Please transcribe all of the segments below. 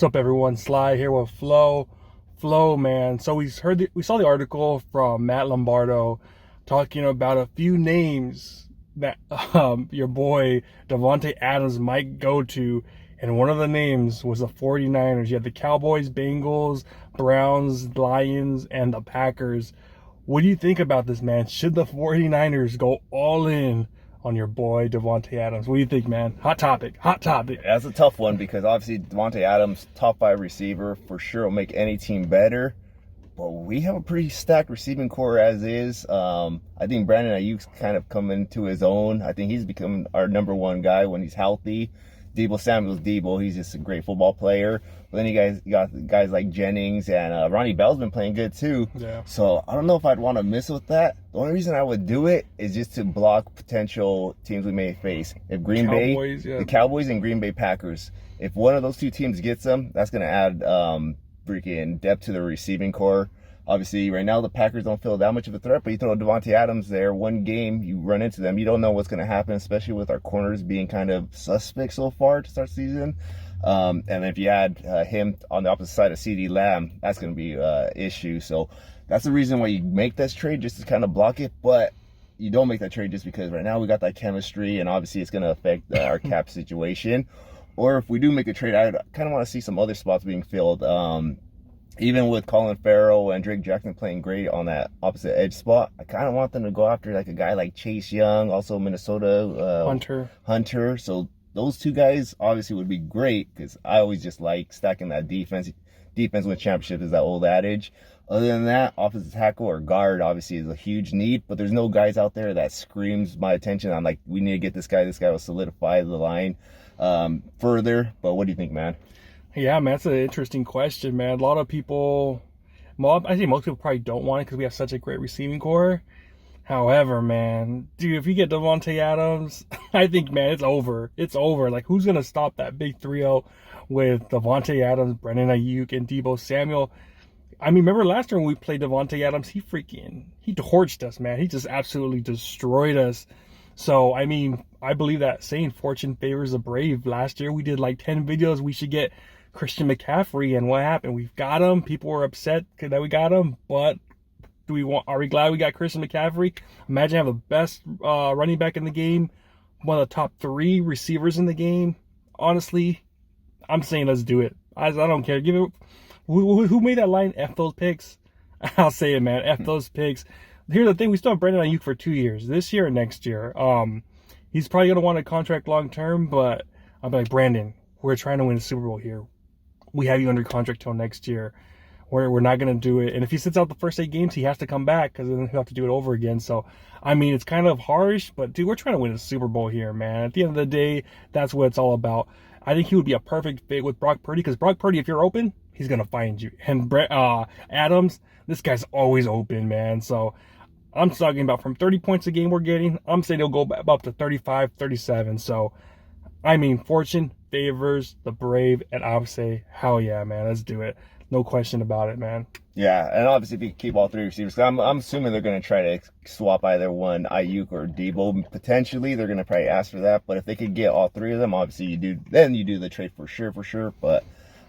What's up, everyone? Sly here with Flo. Flo, man. So we saw the article from Matt Lombardo talking about a few names that your boy Davonte Adams might go to, and one of the names was the 49ers. You had the Cowboys, Bengals, Browns, Lions, and the Packers. What do you think about this, man? Should the 49ers go all in on your boy Davonte Adams? What do you think, man? Hot topic. That's a tough one because obviously Davonte Adams, top 5 receiver, for sure will make any team better. But we have a pretty stacked receiving core as is. I think Brandon Ayuk's kind of coming to his own. I think he's become our number one guy when he's healthy. Deebo Samuel's Deebo. He's just a great football player. But then you got guys like Jennings and Ronnie Bell's been playing good too. Yeah. So I don't know if I'd want to miss with that. The only reason I would do it is just to block potential teams we may face. If the Cowboys and Green Bay Packers, if one of those two teams gets them, that's going to add freaking depth to the receiving core. Obviously, right now the Packers don't feel that much of a threat, but you throw Davante Adams there, one game, you run into them. You don't know what's going to happen, especially with our corners being kind of suspect so far to start the season. And if you add him on the opposite side of CeeDee Lamb, that's going to be an issue. So that's the reason why you make this trade, just to kind of block it. But you don't make that trade just because right now we got that chemistry, and obviously it's going to affect our cap situation. Or if we do make a trade, I kind of want to see some other spots being filled. Even with Colin Farrell and Drake Jackson playing great on that opposite edge spot, I kind of want them to go after like a guy like Chase Young, also Minnesota Hunter. So those two guys obviously would be great because I always just like stacking that defense. Defense wins championship is that old adage. Other than that, offensive tackle or guard obviously is a huge need, but there's no guys out there that screams my attention. I'm like, we need to get this guy. This guy will solidify the line further. But what do you think, man? Yeah, man, that's an interesting question, man. A lot of people, I think most people probably don't want it because we have such a great receiving core. However, man, dude, if you get Davonte Adams, I think, man, it's over. It's over. Like, who's going to stop that big trio with Davonte Adams, Brandon Ayuk, and Deebo Samuel? I mean, remember last year when we played Davonte Adams, he torched us, man. He just absolutely destroyed us. So, I mean, I believe that saying fortune favors the brave. Last year we did like 10 videos. We should get Christian McCaffrey, and what happened? We've got him. People were upset that we got him, but are we glad we got Christian McCaffrey? Imagine having the best running back in the game, one of the top 3 receivers in the game. Honestly, I'm saying let's do it. I don't care. Give it. Who made that line? F those picks. I'll say it, man. F those picks. Here's the thing: we still have Brandon Ayuk for 2 years, this year and next year. He's probably gonna want a contract long term, but I'm like, Brandon, we're trying to win the Super Bowl here. We have you under contract till next year. We're not going to do it. And if he sits out the first 8 games, he has to come back because then he'll have to do it over again. So, I mean, it's kind of harsh, but, dude, we're trying to win a Super Bowl here, man. At the end of the day, that's what it's all about. I think he would be a perfect fit with Brock Purdy because Brock Purdy, if you're open, he's going to find you. And Adams, this guy's always open, man. So, I'm talking about from 30 points a game we're getting, I'm saying he'll go up to 35, 37. So, I mean, fortune favors the brave, and I would say, hell yeah, man, let's do it. No question about it, man. Yeah, and obviously if you keep all 3 receivers, I'm assuming they're going to try to swap either one, Ayuk or Deebo. Potentially, they're going to probably ask for that. But if they could get all 3 of them, obviously you do the trade for sure. But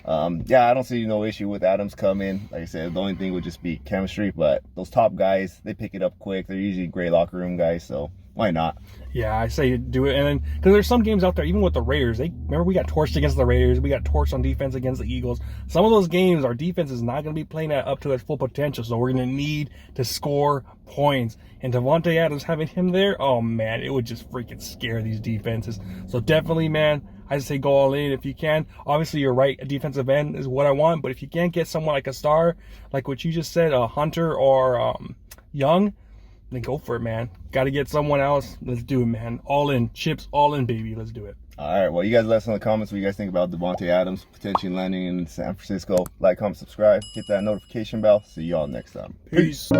yeah, I don't see no issue with Adams coming. Like I said, the only thing would just be chemistry. But those top guys, they pick it up quick. They're usually great locker room guys, so why not? Yeah, I say do it. And then, because there's some games out there, even with the Raiders, remember we got torched against the Raiders. We got torched on defense against the Eagles. Some of those games, our defense is not going to be playing up to its full potential. So we're going to need to score points. And Davonte Adams, having him there, oh man, it would just freaking scare these defenses. So definitely, man, I say go all in if you can. Obviously, you're right. A defensive end is what I want. But if you can't get someone like a star, like what you just said, a Hunter or Young, then go for it, man. Got to get someone else. Let's do it, man. All in. Chips, all in, baby. Let's do it. All right. Well, you guys let us know in the comments what you guys think about Davonte Adams potentially landing in San Francisco. Like, comment, subscribe. Hit that notification bell. See y'all next time. Peace.